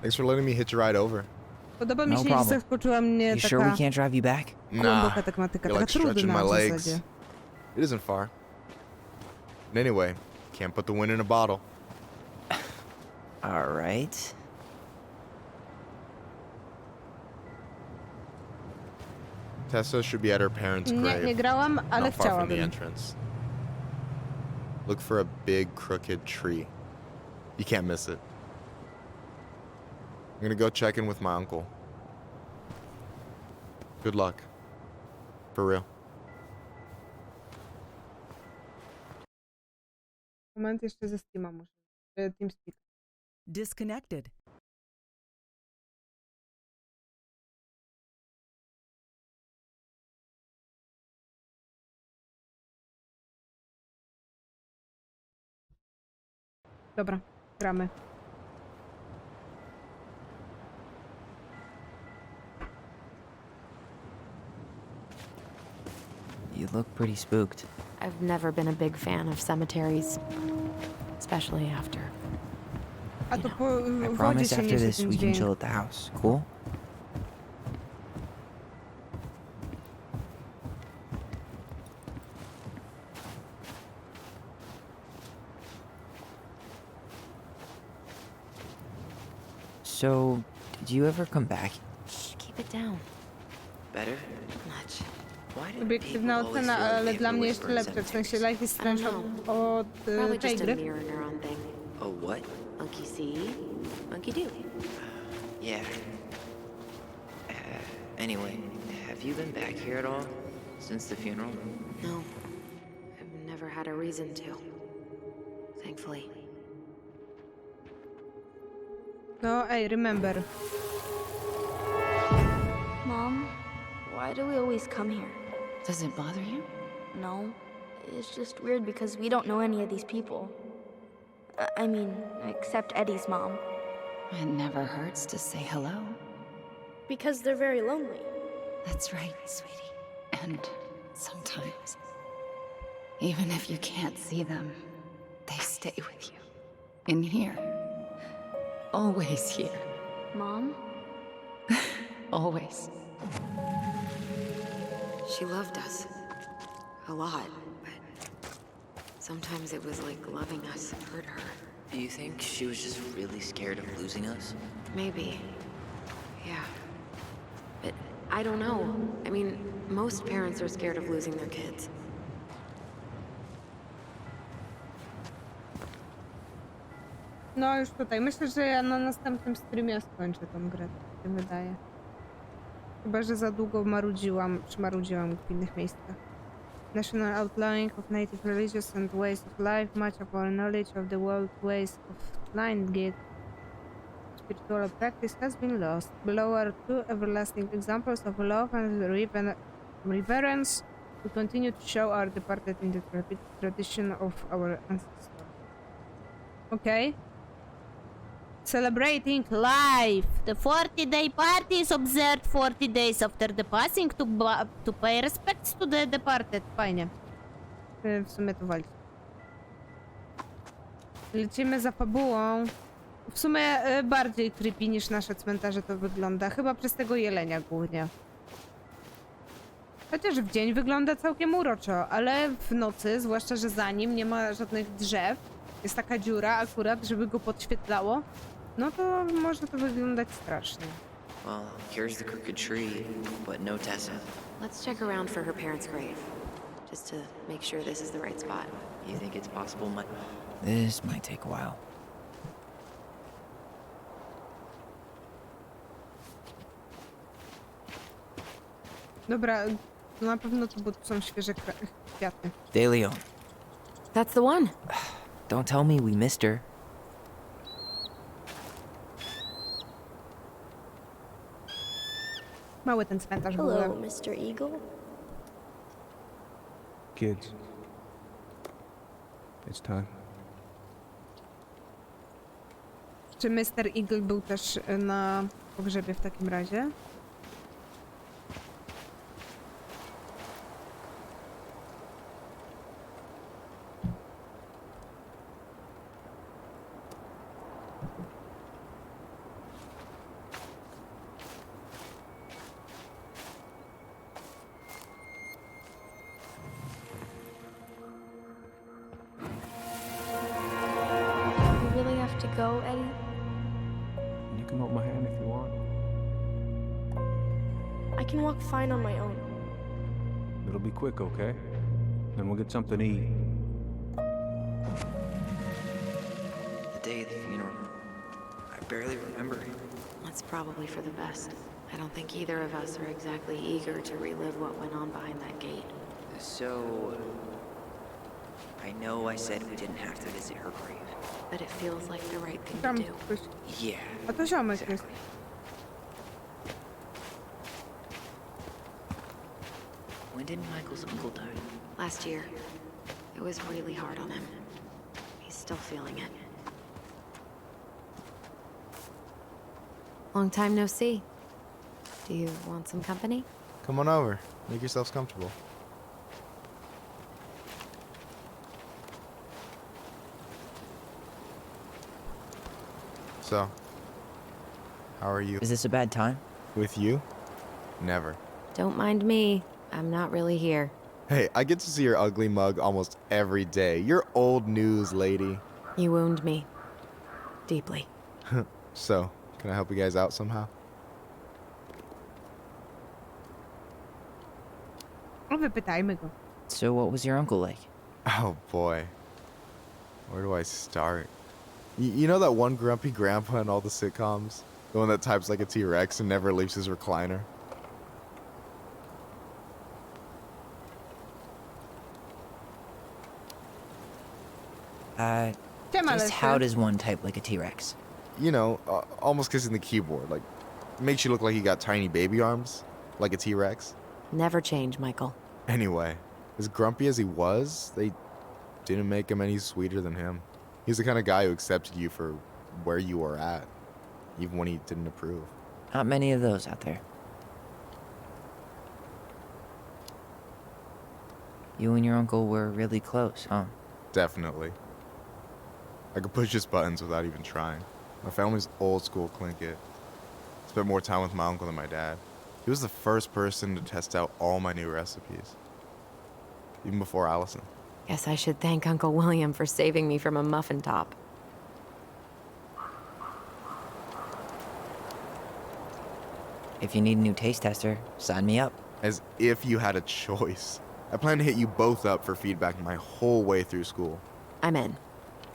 Thanks for letting me hitch a ride over. Podoba mi No się, że problem. zaskoczyła mnie You sure we taka can't drive you back? głęboka tematyka, you're taka like stretching trudna my w legs. zasadzie. It isn't far. And anyway, can't put the wind in a bottle. All right. Tessa should be at her parents' grave. Nie grałam, ale not far from the chciałabym. entrance. Look for a big crooked tree. You can't miss it. I'm gonna go check in with my uncle. Good luck. For real. Moment, jeszcze ze Steama muszę. TeamSpeak. Disconnected. Dobra, gramy. You look pretty spooked. I've never been a big fan of cemeteries, especially after. A to po I wodzie promise się after niesie this ten we can dźwięk. chill at the house. Cool? So, did you ever come back? Shh, keep it down. Better? Much. Why do Obiektywna ocena, ale dla mnie jeszcze lepsze. W sensie Life is Strange od Probably tej just a gry. mirror neuron thing. A what? Monkey see, monkey do. Yeah. Anyway, have you been back here at all? Since the funeral? No, I've never had a reason to. Thankfully. No, ej, remember. Mom, why do we always come here? Does it bother you? No, it's just weird because we don't know any of these people. I mean, except Eddie's mom. It never hurts to say hello. Because they're very lonely. That's right, sweetie. And sometimes, even if you can't see them, they stay with you. In here. Always here. Mom? Always. She loved us. A lot, but sometimes it was like loving us hurt her. Do you think she was just really scared of losing us? Maybe. Yeah. But I don't know. I mean, most parents are scared of losing their kids. No już tutaj. Myślę, że ja na następnym streamie skończę tą grę. Tak mi się wydaje. Chyba, że za długo przymarudziłam w innych miejscach. National outlawing of native religions and ways of life, much of our knowledge of the world ways of blind spiritual practice has been lost. Below are two everlasting examples of love and reverence we continue to show our departed in the tradition of our ancestors. Okay. Celebrating life. The 40-day party is observed 40 days after the passing to pay respects to the departed. Fajnie. W sumie to wali. Lecimy za fabułą. W sumie bardziej creepy niż nasze cmentarze to wygląda. Chyba przez tego jelenia głównie. Chociaż w dzień wygląda całkiem uroczo, ale w nocy, zwłaszcza, że za nim nie ma żadnych drzew, jest taka dziura akurat, żeby go podświetlało, no to może to wyglądać strasznie. Well, here's the crooked tree, but no Tessa. Let's check around for her parents' grave, just to make sure this is the right spot. You think it's possible This might take a while. Dobra, na pewno to, bo tu są świeże kwiaty. De Leon. That's the one. Don't tell me we missed her. Mały ten cmentarz w Hello, ogóle. Mr. Eagle. Kids. It's time. Czy Mr. Eagle był też na pogrzebie w takim razie? go, Eddie? You can hold my hand if you want. I can walk fine on my own. It'll be quick, okay? Then we'll get something to eat. The day of the funeral. I barely remember it. That's probably for the best. I don't think either of us are exactly eager to relive what went on behind that gate. So... I know I said we didn't have to visit her grave. But it feels like the right thing Tam to do. ktoś... Yeah. A to ziomek jest. When did Michael's uncle die? Last year, it was really hard on him. He's still feeling it. Long time no see. Do you want some company? Come on over. Make yourselves comfortable. So, how are you? Is this a bad time? With you? Never. Don't mind me. I'm not really here. Hey, I get to see your ugly mug almost every day. You're old news, lady. You wound me. Deeply. So, can I help you guys out somehow? No wypytajmy go. So what was your uncle like? Oh boy. Where do I start? You know that one grumpy grandpa in all the sitcoms? The one that types like a T-Rex and never leaves his recliner? Siema, Just how Leszek. does one type like a T-Rex? You know, almost kissing the keyboard. Like, makes you look like you got tiny baby arms, like a T-Rex. Never change, Michael. Anyway, as grumpy as he was, they didn't make him any sweeter than him. He's the kind of guy who accepted you for where you were at, even when he didn't approve. Not many of those out there. You and your uncle were really close, huh? Definitely. I could push his buttons without even trying. My family's old school Tlingit. Spent more time with my uncle than my dad. He was the first person to test out all my new recipes. Even before Allison. Guess I should thank Uncle William for saving me from a muffin top. If you need a new taste tester, sign me up. As if you had a choice. I plan to hit you both up for feedback my whole way through school. I'm in.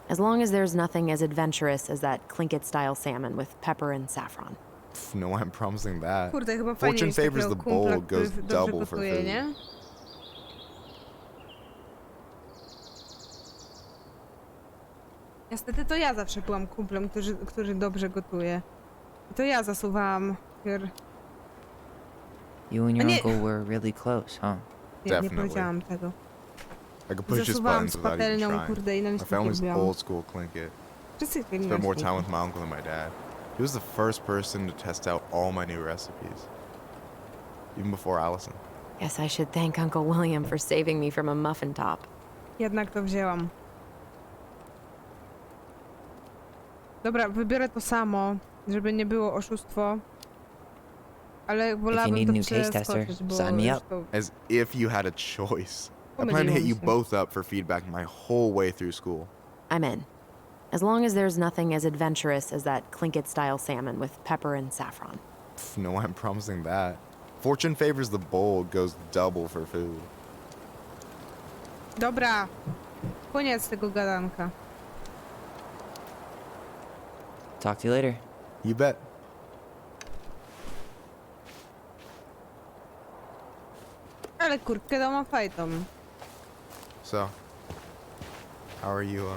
As long as there's nothing as adventurous as that Tlingit-style salmon with pepper and saffron. Pff, no, I'm promising that. Kurde, chyba fajnie Fortune mieć favors takiego the kumpla, bold, który goes dobrze double for gotuje, food. nie? Niestety to ja zawsze byłam kumplem, który dobrze gotuje. I to ja zasuwałam You and your nie- uncle were really close, huh? Nie Definitely. powiedziałam tego. I could push his Zasuwałam buttons z without even patelnią, trying. kurde, i na My family's lubiłam. old school Tlingit. Wszyscy chcieli Spent more na time with my uncle than my dad. He was the first person to test out all my new recipes. Even before Allison. Guess I should thank Uncle William for saving me from a muffin top. Jednak to wzięłam. Dobra, wybiorę to samo, żeby nie było oszustwo. Ale wolałabym need a to new taste tester, przeskoczyć, bo sign me już up. to... As if you had a choice. I plan to Pomyliło hit mi you się. both up for feedback my whole way through school. I'm in. As long as there's nothing as adventurous as that Tlingit-style salmon with pepper and saffron. Pff, no, I'm promising that. Fortune favors the bold, goes double for food. Dobra, koniec tego gadanka. Talk to you later. You bet. Ale kurtkę doma fajtą. So, how are you,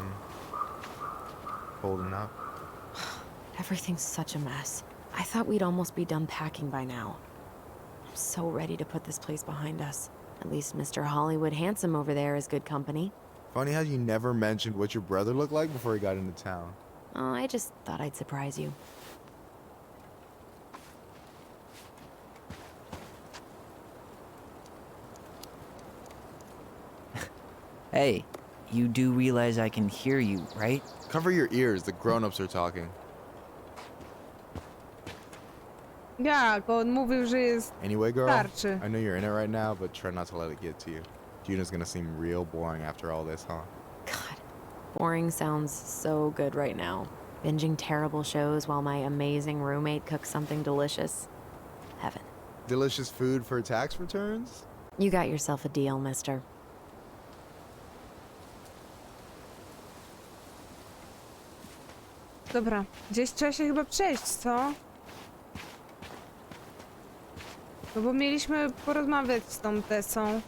holding up? Everything's such a mess. I thought we'd almost be done packing by now. I'm so ready to put this place behind us. At least Mr. Hollywood Handsome over there is good company. Funny how you never mentioned what your brother looked like before he got into town. Oh, I just thought I'd surprise you. Hey, you do realize I can hear you, right? Cover your ears, the grown-ups are talking. Jak? On mówił, że jest... Anyway, girl, Starczy. I know you're in it right now, but try not to let it get to you. Juna's gonna seem real boring after all this, huh? God, boring sounds so good right now. Binging terrible shows while my amazing roommate cooks something delicious. Heaven. Delicious food for tax returns? You got yourself a deal, mister. Dobra, gdzieś trzeba się chyba przejść, co? No bo mieliśmy porozmawiać z tą Tessą.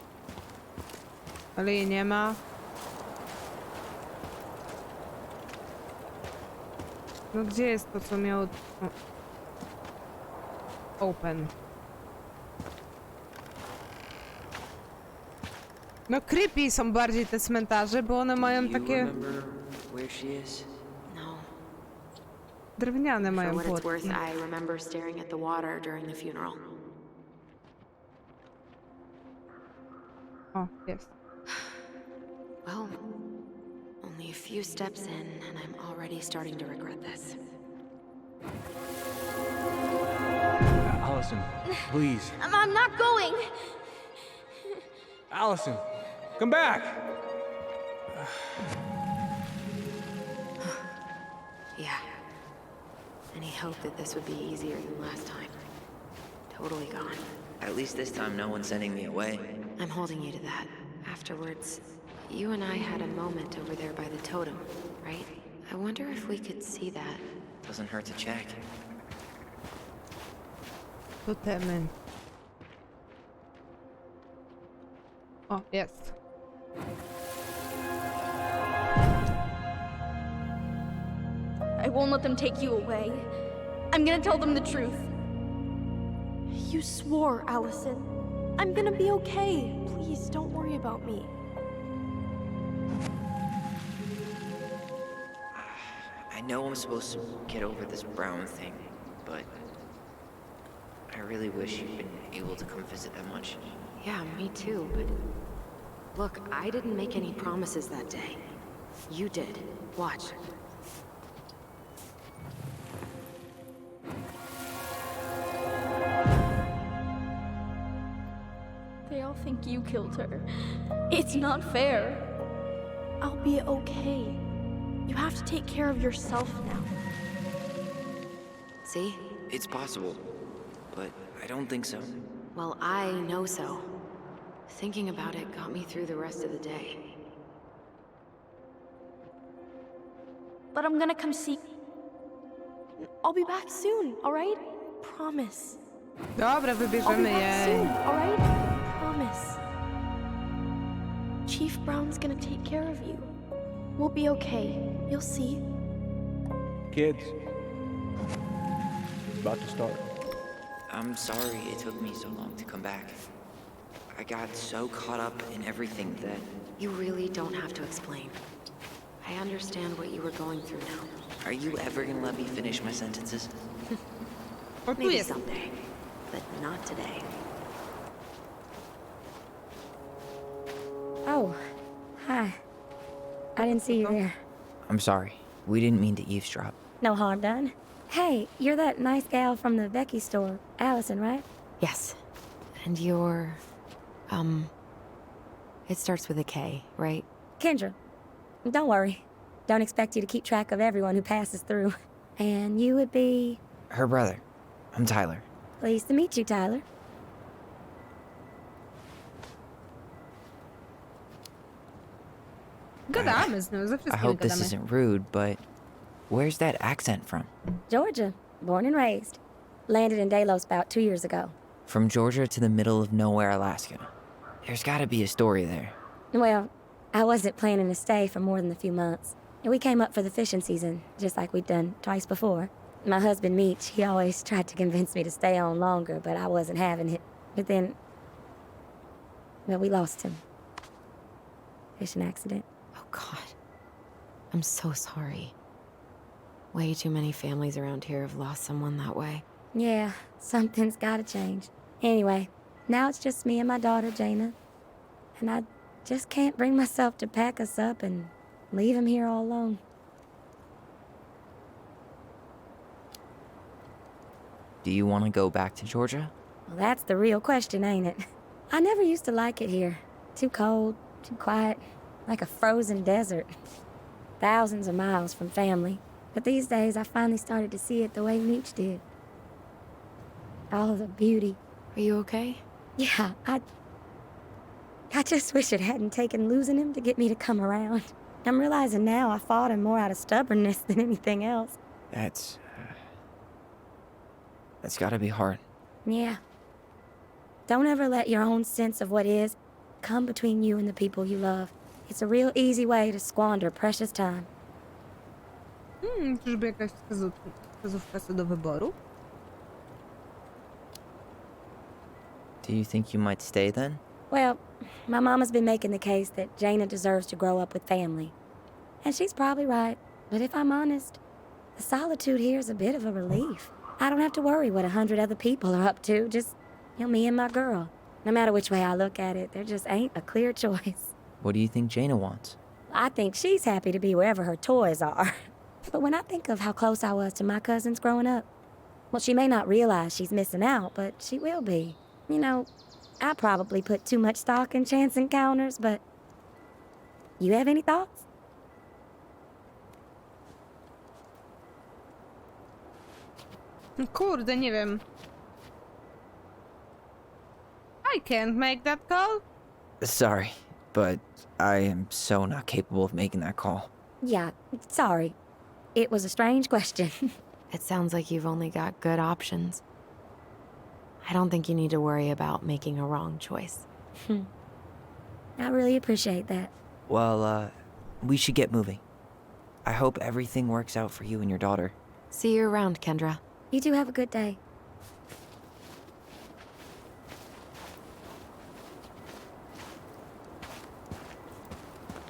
Ale jej nie ma. No gdzie jest to, co miało... O. Open. No creepy są bardziej te cmentarze, bo one mają Do you takie... remember where she is? No. Drewniane For mają what it's worth, płotki. I remember staring at the water during the funeral. O, jest. Well, only a few steps in, and I'm already starting to regret this. Allison, please. I'm not going. Allison, come back! Yeah. Any hope that this would be easier than last time? Totally gone. At least this time no one's sending me away. I'm holding you to that. Afterwards, you and I had a moment over there by the totem, right? I wonder if we could see that. Doesn't hurt to check. Totemy. O, jest. I won't let them take you away. I'm gonna tell them the truth. You swore, Allison. I'm gonna be okay. Please, don't worry about me. I know I'm supposed to get over this Brown thing, but I really wish you'd been able to come visit that much. Yeah, me too, but... Look, I didn't make any promises that day. You did. Watch. They all think you killed her. It's not fair. I'll be okay. You have to take care of yourself now. See? It's possible, but I don't think so. Well, I know so. Thinking about it got me through the rest of the day. But I'm gonna come see... I'll be back soon, alright? Promise. Dobra, I'll be wybierzemy back soon, jej. alright? Promise. Chief Brown's gonna take care of you. We'll be okay. You'll see. Kids. It's about to start. I'm sorry it took me so long to come back. I got so caught up in everything that... You really don't have to explain. I understand what you were going through now. Are you ever gonna let me finish my sentences? O, tu Maybe jest. someday, but not today. Oh, hi. I didn't see you there. I'm sorry. We didn't mean to eavesdrop. No harm done. Hey, you're that nice gal from the Becky store, Allison, right? Yes. And you're... It starts with a K, right? Kendra. Don't worry. Don't expect you to keep track of everyone who passes through. And you would be... Her brother. I'm Tyler. Pleased to meet you, Tyler. Gadamy z nią, ze I wszystkim hope this gadamy. isn't rude, but where's that accent from? Georgia. Born and raised. Landed in Delos about 2 years ago. From Georgia to the middle of nowhere, Alaska. There's gotta be a story there. Well, I wasn't planning to stay for more than a few months. And we came up for the fishing season, just like we'd done twice before. My husband, Meech, he always tried to convince me to stay on longer, but I wasn't having it. But then... Well, we lost him. Fishing accident. Oh, God. I'm so sorry. Way too many families around here have lost someone that way. Yeah, something's gotta change. Anyway, now it's just me and my daughter, Jaina. And I just can't bring myself to pack us up and leave him here all alone. Do you want to go back to Georgia? Well, that's the real question, ain't it? I never used to like it here. Too cold, too quiet, like a frozen desert. Thousands of miles from family. But these days, I finally started to see it the way Meech did. All the beauty. Are you okay? Yeah, I just wish it hadn't taken losing him to get me to come around. I'm realizing now I fought him more out of stubbornness than anything else. That's gotta be hard. Yeah. Don't ever let your own sense of what is come between you and the people you love. It's a real easy way to squander precious time. Czyżby jakaś wskazówka co do wyboru? Do you think you might stay then? Well, my mama's been making the case that Jaina deserves to grow up with family. And she's probably right. But if I'm honest, the solitude here is a bit of a relief. I don't have to worry what 100 other people are up to, just, me and my girl. No matter which way I look at it, there just ain't a clear choice. What do you think Jaina wants? I think she's happy to be wherever her toys are. But when I think of how close I was to my cousins growing up, well, she may not realize she's missing out, but she will be. I probably put too much stock in chance encounters, but... You have any thoughts? Kurde, nie wiem. I can't make that call. Sorry, but I am so not capable of making that call. Yeah, sorry. It was a strange question. It sounds like you've only got good options. I don't think you need to worry about making a wrong choice. I really appreciate that. Well, we should get moving. I hope everything works out for you and your daughter. See you around, Kendra. You two have a good day.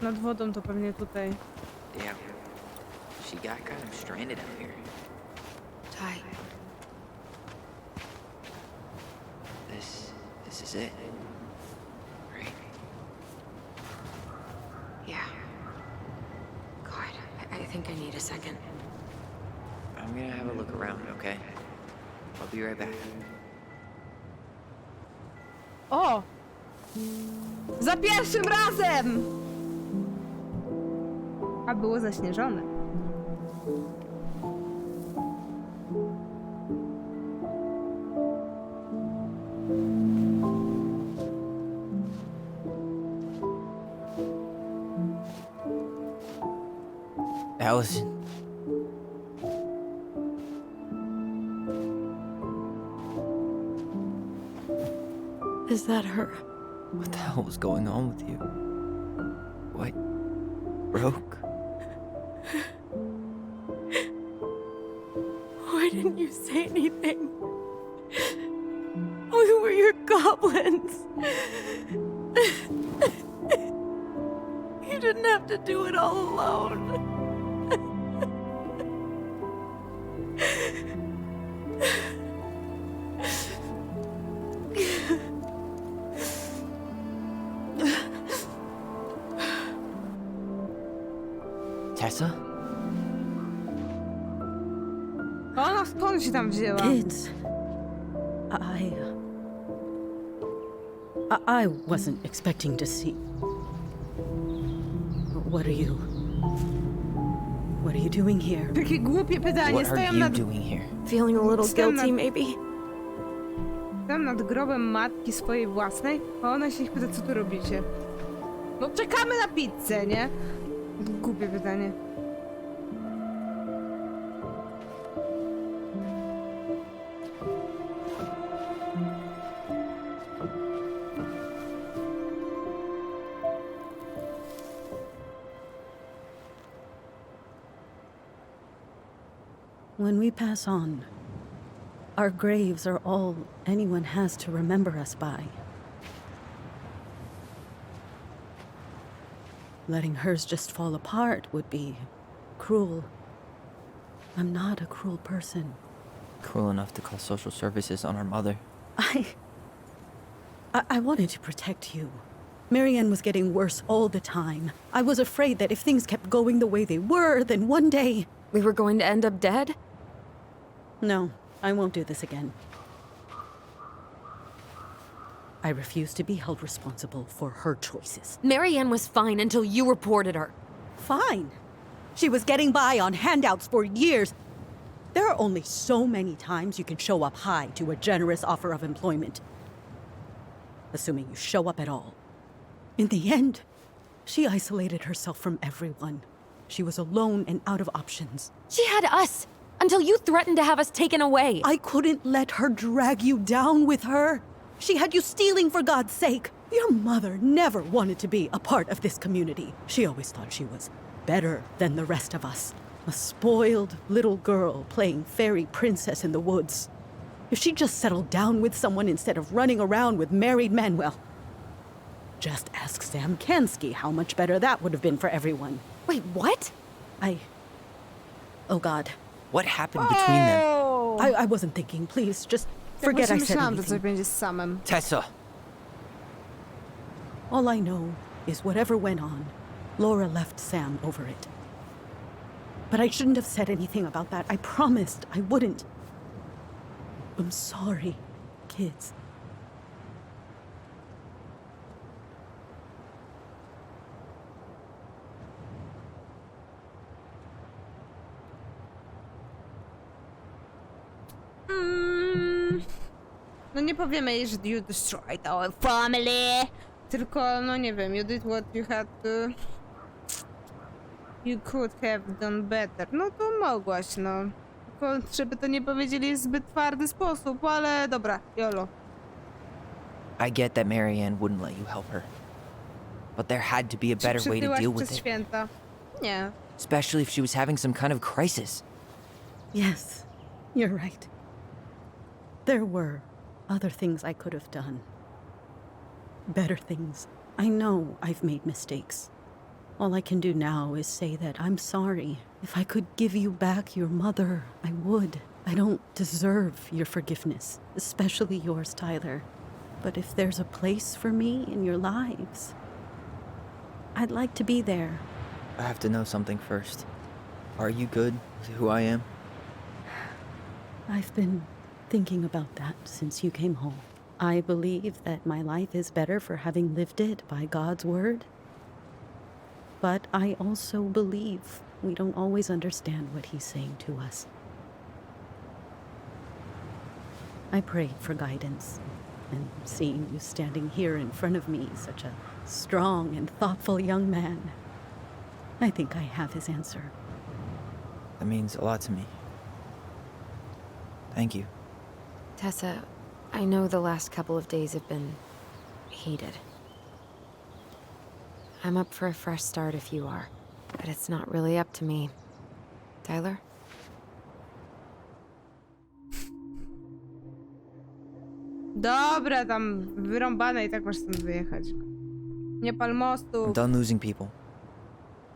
Nad wodą to pewnie tutaj. Yeah. She got kind of stranded out here. Ty. This is it. Right? Yeah. God, I think I need a second. I'm gonna have a look around, okay? I'll be right back. O! Za pierwszym razem! A było zaśnieżone. Allison. Is that her? What the hell was going on with you? What? Broke? Why didn't you say anything? We were your goblins. You didn't have to do it all alone. Tessa? Ona skąd się tam wzięła? Kids. I wasn't expecting to see. What are you doing here? Takie głupie pytanie. What are you doing here? Feeling a little Still guilty, not- maybe? Tam nad grobem matki swojej własnej, a ona się ich pyta, co tu robicie. No czekamy na pizzę, nie? Głupie pytanie. When we pass on, our graves are all anyone has to remember us by. Letting hers just fall apart would be cruel. I'm not a cruel person. Cruel enough to call social services on our mother. I wanted to protect you. Marianne was getting worse all the time. I was afraid that if things kept going the way they were, then one day... We were going to end up dead? No, I won't do this again. I refuse to be held responsible for her choices. Marianne was fine until you reported her. Fine. She was getting by on handouts for years. There are only so many times you can show up high to a generous offer of employment. Assuming you show up at all. In the end, she isolated herself from everyone. She was alone and out of options. She had us until you threatened to have us taken away. I couldn't let her drag you down with her. She had you stealing for God's sake. Your mother never wanted to be a part of this community. She always thought she was better than the rest of us. A spoiled little girl playing fairy princess in the woods. If she just settled down with someone instead of running around with married men, well, just ask Sam Kansky how much better that would have been for everyone. Wait, what? Oh God. What happened between them? I wasn't thinking. Please, just forget I said Myślałam, że coś anything. będzie z samym. Tessa! All I know is whatever went on, Laura left Sam over it. But I shouldn't have said anything about that. I promised I wouldn't. I'm sorry, kids. No nie powiemy jej, że you destroyed our family. Tylko, no nie wiem, you did what you had to... You could have done better. No to mogłaś, no. Tylko, żeby to nie powiedzieli w zbyt twardy sposób, ale dobra, jolo. I get that Marianne wouldn't let you help her. But there had to be a better way to Przytyłaś deal przez with it. święta? Nie. Especially if she was having some kind of crisis. Yes, you're right. There were other things I could have done. Better things. I know I've made mistakes. All I can do now is say that I'm sorry. If I could give you back your mother, I would. I don't deserve your forgiveness, especially yours, Tyler. But if there's a place for me in your lives, I'd like to be there. I have to know something first. Are you good with who I am? I've been thinking about that since you came home. I believe that my life is better for having lived it by God's word. But I also believe we don't always understand what he's saying to us. I pray for guidance, and seeing you standing here in front of me, such a strong and thoughtful young man, I think I have his answer. That means a lot to me. Thank you. Tessa, I know the last couple of days have been heated. I'm up for a fresh start if you are, but it's not really up to me. Tyler? Dobra, tam wyrąbane i tak masz stąd wyjechać. Nie pal mostu. I'm done losing people.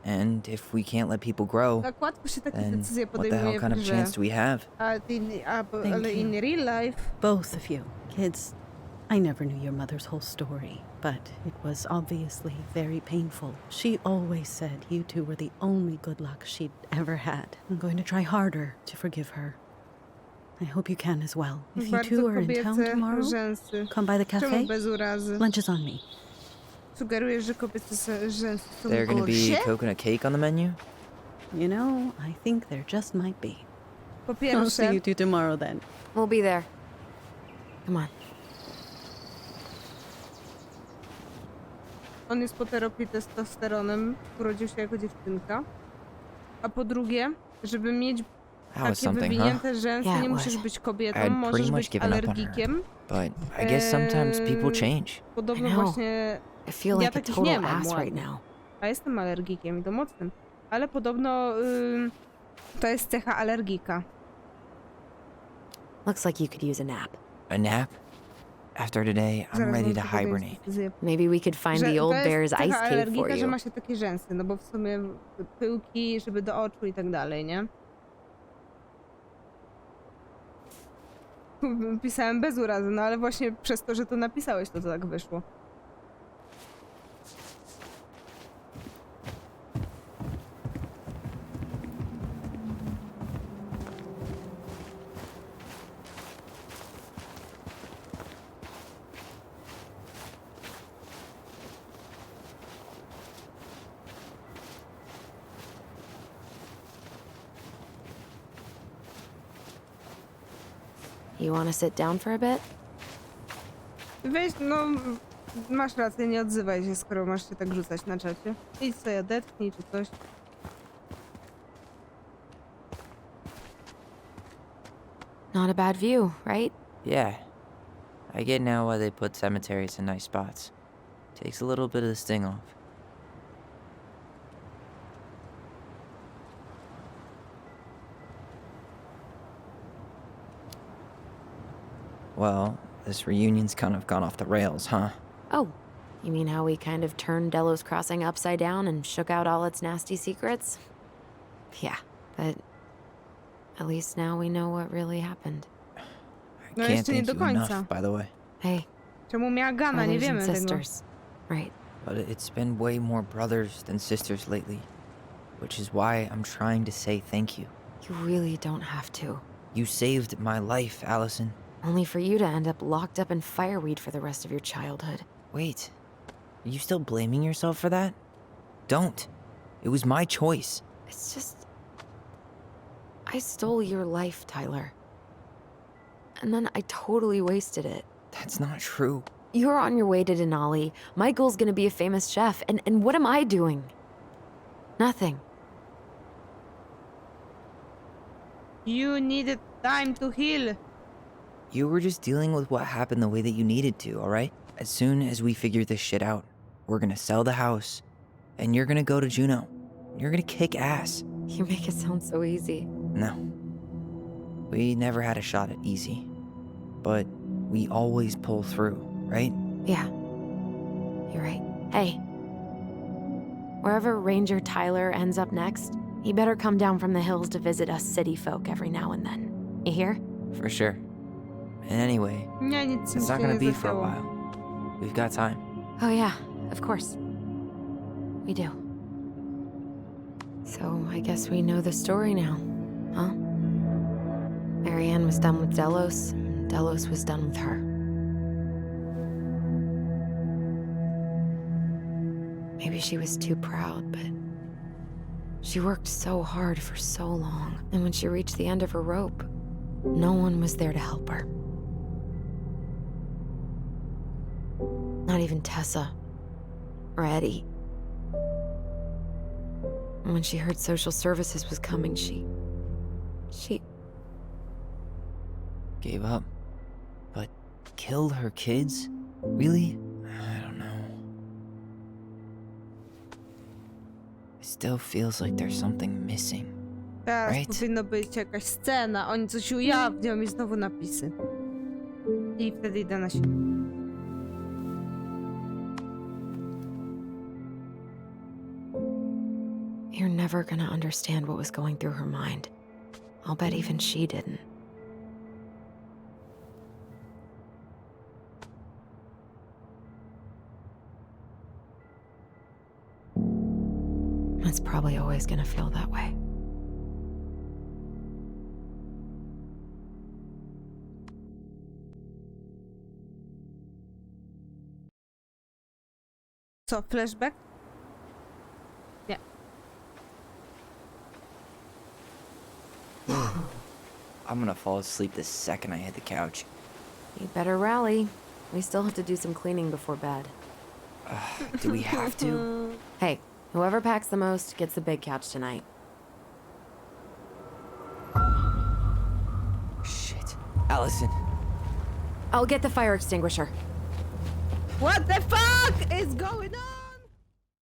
And if we can't let people grow, Tak łatwo się takie then decyzje what the hell podejmuje kind w of grze. chance do we have? Ale you. in real life... Both of you. Kids, I never knew your mother's whole story, but it was obviously very painful. She always said you two were the only good luck she'd ever had. I'm going to try harder to forgive her. I hope you can as well. If you Bardzo two are in town kobiece tomorrow, rzęsy. come by the Czemu cafe. bez urazy? Lunch is on me. Sugerujesz, że kobiece rzęsy są There gonna gorsze? be coconut cake on the menu? You know, I think there just might be. Po I'll see pierwsze, you two tomorrow then. We'll be there. Come on. on jest po terapii testosteronem, urodził się jako dziewczynka. A po drugie, żeby mieć That was takie something, huh? wywinięte rzęsy, Yeah, nie it musisz was. być I kobietą, had możesz pretty much być given up on her. alergikiem. But I guess sometimes people change. Podobno I know. właśnie, I feel Ja like a takich nie total mam ass right ładnie. now. a jestem alergikiem i to mocnym, ale podobno to jest cecha alergika. Looks like you could use a nap. A nap? After today, I'm Zaraz ready wam to tylko hibernate. zje- Maybe we could find że the old to jest bear's cecha ice cave for alergika, że you. ma się takie rzęsy, no bo w sumie pyłki, żeby do oczu i tak dalej, nie? Pisałem bez urazy, no ale właśnie przez to, że to napisałeś, to tak wyszło. You want to sit down for a bit? Weź, no... Masz rację, nie odzywaj się, skoro masz się tak rzucać na czacie. Idź sobie odetchnij czy coś. Not a bad view, right? Yeah. I get now why they put cemeteries in nice spots. Takes a little bit of the sting off. Well, this reunion's kind of gone off the rails, huh? Oh, you mean how we kind of turned Delos Crossing upside down and shook out all its nasty secrets? Yeah, but at least now we know what really happened. No Can't jeszcze nie thank do you końca. enough, by the way. Hey, Czemu miała Gana? Nie brothers and wiemy tego. sisters. Right. But it's been way more brothers than sisters lately, which is why I'm trying to say thank you. You really don't have to. You saved my life, Allison. Only for you to end up locked up in fireweed for the rest of your childhood. Wait, are you still blaming yourself for that? Don't. It was my choice. It's just... I stole your life, Tyler. And then I totally wasted it. That's not true. You're on your way to Denali. Michael's gonna be a famous chef. And what am I doing? Nothing. You needed time to heal. You were just dealing with what happened the way that you needed to, alright? As soon as we figure this shit out, we're gonna sell the house, and you're gonna go to Juneau. You're gonna kick ass. You make it sound so easy. No. We never had a shot at easy. But we always pull through, right? Yeah. You're right. Hey. Wherever Ranger Tyler ends up next, he better come down from the hills to visit us city folk every now and then. You hear? For sure. And anyway, Nie, nic mi it's not się gonna nie be for a zaczęło. while. We've got time. Oh yeah, of course. We do. So I guess we know the story now, huh? Marianne was done with Delos, and Delos was done with her. Maybe she was too proud, but she worked so hard for so long, and when she reached the end of her rope, no one was there to help her. Not even Tessa or Eddie. And when she heard social services was coming, she Gave up. But killed her kids? Really? I don't know. It still feels like there's something missing. Teraz Right. powinno być jakaś scena, oni coś ujawnią i znowu napisy. I wtedy idę na siebie. You're never gonna understand what was going through her mind. I'll bet even she didn't. It's probably always gonna feel that way. Co, flashback? Nie. I'm gonna fall asleep the second I hit the couch. You better rally. We still have to do some cleaning before bed. Do we have to? Hey, whoever packs the most gets the big couch tonight. Shit. Allison. I'll get the fire extinguisher. What the fuck is going on?